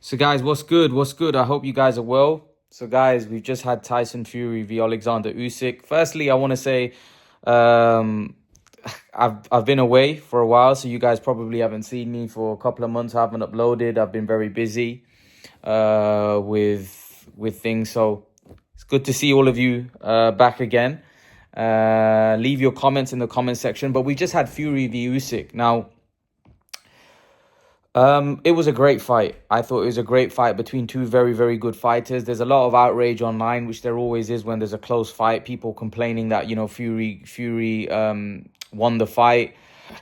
So guys, what's good? What's good? I hope you guys are well. So guys, we've just had Tyson Fury v Oleksandr Usyk. Firstly, I want to say um I've been away for a while, so you guys probably haven't seen me for a couple of months. I haven't uploaded. I've been very busy with things. So it's good to see all of you back again. Leave your comments in the comment section. But we just had Fury v Usyk. Now, it was a great fight. I thought it was a great fight between two very, very good fighters. There's a lot of outrage online, which there always is when there's a close fight. People complaining that, Fury won the fight.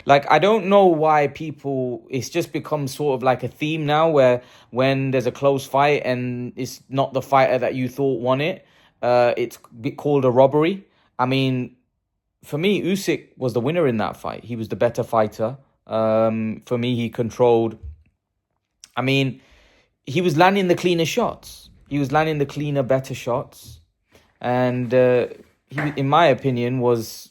Like, I don't know why people, it's just become sort of like a theme now where when there's a close fight and it's not the fighter that you thought won it, it's called a robbery. I mean, for me, Usyk was the winner in that fight. He was the better fighter. For me, he controlled. I mean, he was landing the cleaner shots. He was landing the cleaner, better shots, and he, in my opinion, was.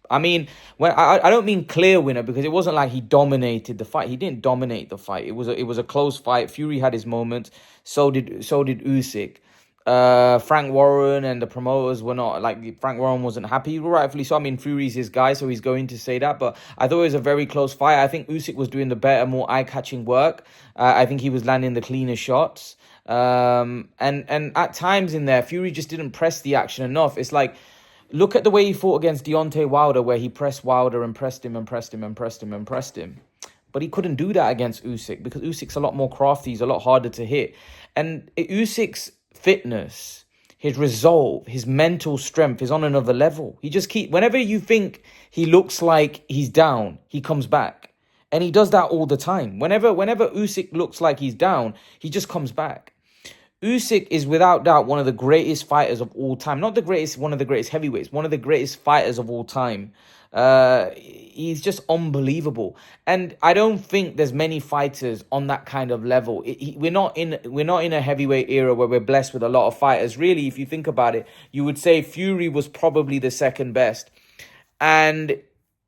I mean, when I don't mean clear winner because it wasn't like he dominated the fight. He didn't dominate the fight. It was a close fight. Fury had his moments. So did Usyk. Frank Warren and the promoters were not like Frank Warren wasn't happy, rightfully so. I mean, Fury's his guy, so he's going to say that. But I thought it was a very close fight. I think Usyk was doing the better, more eye-catching work. I think he was landing the cleaner shots. And at times in there, Fury just didn't press the action enough. It's like, look at the way he fought against Deontay Wilder, where he pressed Wilder and pressed him and pressed him and pressed him and pressed him. But he couldn't do that against Usyk because Usyk's a lot more crafty. He's a lot harder to hit. And Usyk's fitness, his resolve, his mental strength is on another level. He just whenever you think he looks like he's down, he comes back. And he does that all the time. Whenever Usyk looks like he's down, he just comes back. Usyk is without doubt one of the greatest fighters of all time. Not the greatest, one of the greatest heavyweights, one of the greatest fighters of all time. He's just unbelievable, and I don't think there's many fighters on that kind of level. We're not in a heavyweight era where we're blessed with a lot of fighters. Really, if you think about it, you would say Fury was probably the second best, and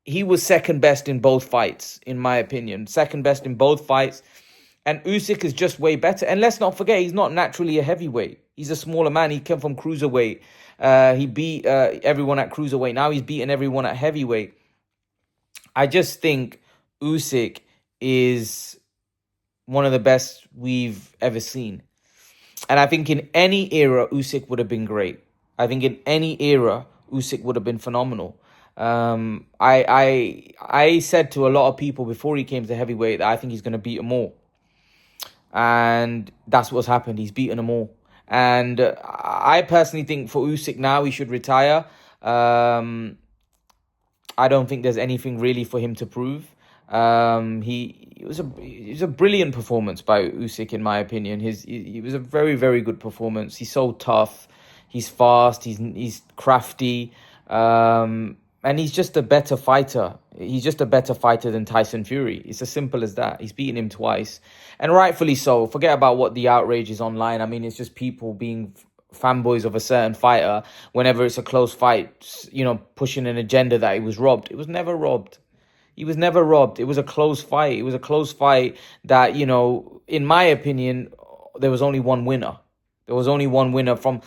he was second best in both fights, in my opinion. Second best in both fights. And Usyk is just way better. And let's not forget, he's not naturally a heavyweight. He's a smaller man. He came from cruiserweight. He beat everyone at cruiserweight. Now he's beating everyone at heavyweight. I just think Usyk is one of the best we've ever seen. And I think in any era, Usyk would have been great. I think in any era, Usyk would have been phenomenal. I said to a lot of people before he came to heavyweight that I think he's going to beat them all. And that's what's happened. He's beaten them all. And I personally think for Usyk now, he should retire. I don't think there's anything really for him to prove. It was a brilliant performance by Usyk, in my opinion. It was a very, very good performance. He's so tough. He's fast. He's crafty. And he's just a better fighter. He's just a better fighter than Tyson Fury. It's as simple as that. He's beaten him twice. And rightfully so. Forget about what the outrage is online. I mean, it's just people being fanboys of a certain fighter whenever it's a close fight, pushing an agenda that he was robbed. It was never robbed. He was never robbed. It was a close fight. It was a close fight that, in my opinion, there was only one winner. There was only one winner from...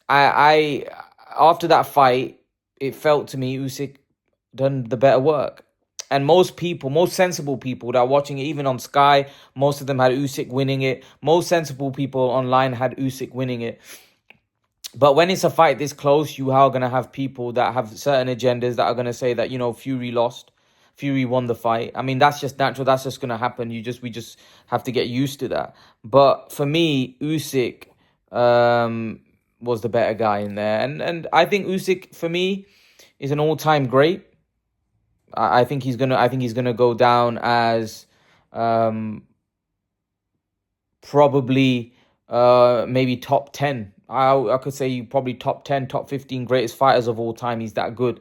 After that fight, it felt to me Usyk done the better work. And most sensible people that are watching it, even on Sky, most of them had Usyk winning it. Most sensible people online had Usyk winning it. But when it's a fight this close, you are going to have people that have certain agendas that are going to say that, Fury lost. Fury won the fight. I mean, that's just natural. That's just going to happen. We just have to get used to that. But for me, Usyk was the better guy in there. And I think Usyk, for me, is an all-time great. I think he's gonna go down as probably maybe top 10. I could say probably top 10, top 15 greatest fighters of all time. He's that good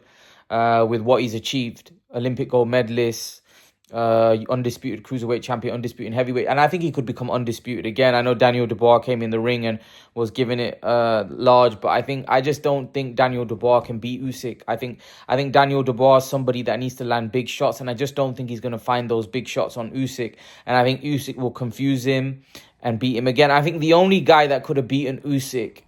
with what he's achieved. Olympic gold medalist, undisputed cruiserweight champion, undisputed heavyweight, and I think he could become undisputed again. I know Daniel Dubois came in the ring and was giving it large, but I just don't think Daniel Dubois can beat Usyk. I think Daniel Dubois is somebody that needs to land big shots, and I just don't think he's going to find those big shots on Usyk, and I think Usyk will confuse him and beat him again. I think the only guy that could have beaten Usyk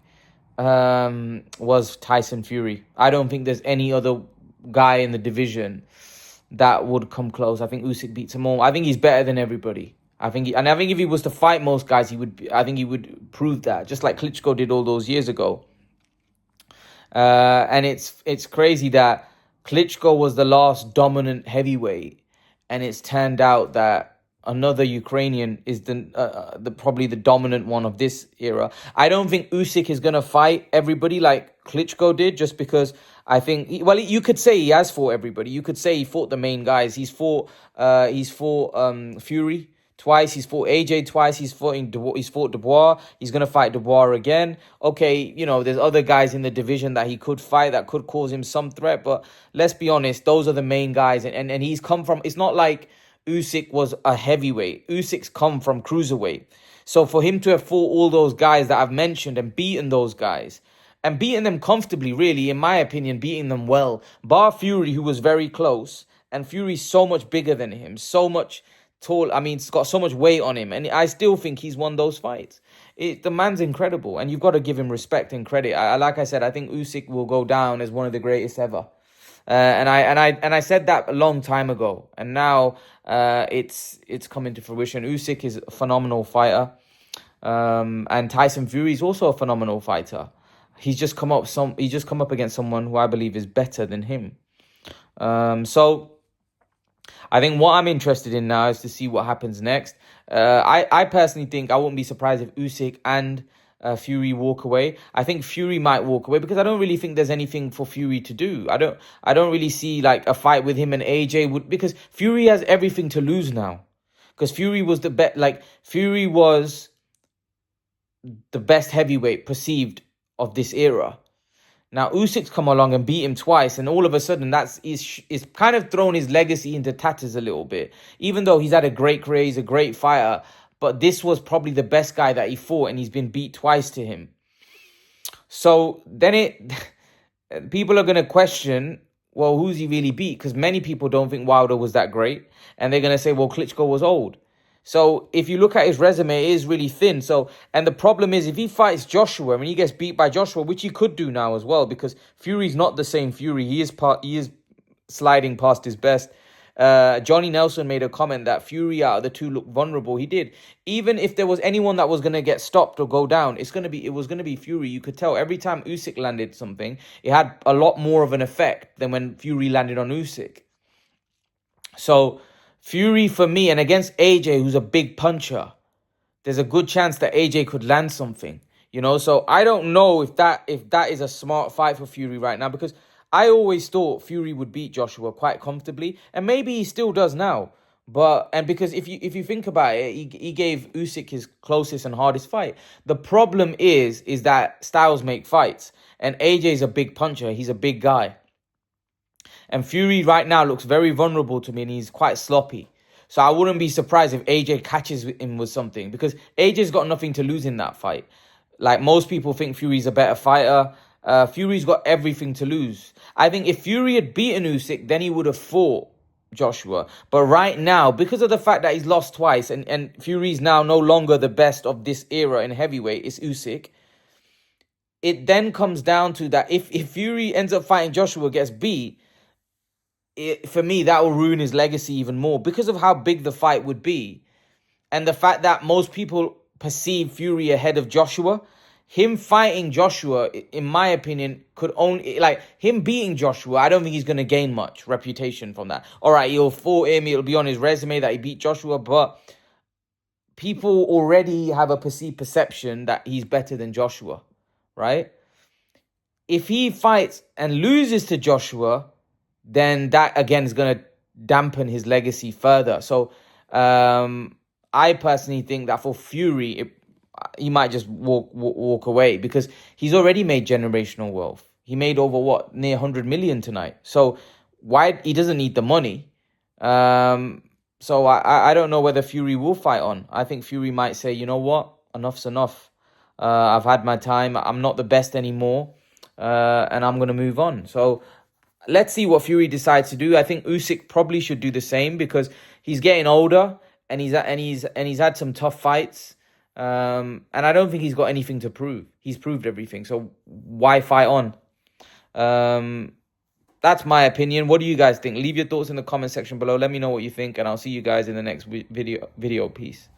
was Tyson Fury. I don't think there's any other guy in the division that would come close. I think Usyk beats him all. I think he's better than everybody. I think if he was to fight most guys, I think he would prove that, just like Klitschko did all those years ago. And it's crazy that Klitschko was the last dominant heavyweight, and it's turned out that another Ukrainian is the probably the dominant one of this era. I don't think Usyk is gonna fight everybody like Klitschko did, just because I think you could say he has fought everybody. You could say he fought the main guys. He's fought Fury twice. He's fought AJ twice. He's fought Dubois. He's gonna fight Dubois again. Okay, there's other guys in the division that he could fight that could cause him some threat. But let's be honest, those are the main guys, and he's come from. It's not like Usyk was a heavyweight. Usyk's come from cruiserweight. So for him to have fought all those guys that I've mentioned and beaten those guys, and beating them comfortably, really, in my opinion, beating them well, bar Fury, who was very close, and Fury's so much bigger than him, so much tall. I mean, it's got so much weight on him, and I still think he's won those fights. The man's incredible, and you've got to give him respect and credit. Like I said, I think Usyk will go down as one of the greatest ever. And I said that a long time ago, and now it's coming to fruition. Usyk is a phenomenal fighter, and Tyson Fury is also a phenomenal fighter. He's just come up against someone who I believe is better than him. So I think what I'm interested in now is to see what happens next. I personally think I wouldn't be surprised if Usyk and Fury walk away. I think Fury might walk away because I don't really think there's anything for Fury to do. I don't really see like a fight with him and AJ because Fury has everything to lose now. Because Fury was Fury was the best heavyweight perceived of this era. Now Usyk's come along and beat him twice, and all of a sudden is kind of thrown his legacy into tatters a little bit. Even though he's had a great career, he's a great fighter, but this was probably the best guy that he fought, and he's been beat twice to him. So then people are going to question, well, who's he really beat? Because many people don't think Wilder was that great, and they're going to say, well, Klitschko was old. So if you look at his resume, it is really thin. And the problem is, if he fights Joshua and he gets beat by Joshua, which he could do now as well, because Fury's not the same Fury. He is sliding past his best. Johnny Nelson made a comment that Fury out of the two looked vulnerable. He did. Even if there was anyone that was going to get stopped or go down, it was going to be Fury. You could tell every time Usyk landed something, it had a lot more of an effect than when Fury landed on Usyk. So Fury for me, and against AJ, who's a big puncher, there's a good chance that AJ could land something, So I don't know if that is a smart fight for Fury right now, because I always thought Fury would beat Joshua quite comfortably, and maybe he still does now. And because if you think about it, he gave Usyk his closest and hardest fight. The problem is that styles make fights, and AJ's a big puncher. He's a big guy. And Fury right now looks very vulnerable to me, and he's quite sloppy. So I wouldn't be surprised if AJ catches him with something, because AJ's got nothing to lose in that fight. Like, most people think Fury's a better fighter. Fury's got everything to lose. I think if Fury had beaten Usyk, then he would have fought Joshua. But right now, because of the fact that he's lost twice, and Fury's now no longer the best of this era in heavyweight, it's Usyk. It then comes down to that if Fury ends up fighting Joshua, gets beat, for me, that will ruin his legacy even more because of how big the fight would be. And the fact that most people perceive Fury ahead of Joshua. Him fighting Joshua, in my opinion, could only... him beating Joshua, I don't think he's going to gain much reputation from that. All right, he'll fought him, it'll be on his resume that he beat Joshua, but people already have a perceived perception that he's better than Joshua, right? If he fights and loses to Joshua, then that again is going to dampen his legacy further. So I personally think that for Fury, he might just walk away, because he's already made generational wealth. He made over near 100 million tonight. So why he doesn't need the money. So I don't know whether Fury will fight on. I think Fury might say, you know what, enough's enough. I've had my time. I'm not the best anymore, and I'm gonna move on. So let's see what Fury decides to do. I think Usyk probably should do the same because he's getting older and he's had some tough fights. And I don't think he's got anything to prove. He's proved everything. So why fight on? Um, that's my opinion. What do you guys think? Leave your thoughts in the comment section below. Let me know what you think, and I'll see you guys in the next video. Peace.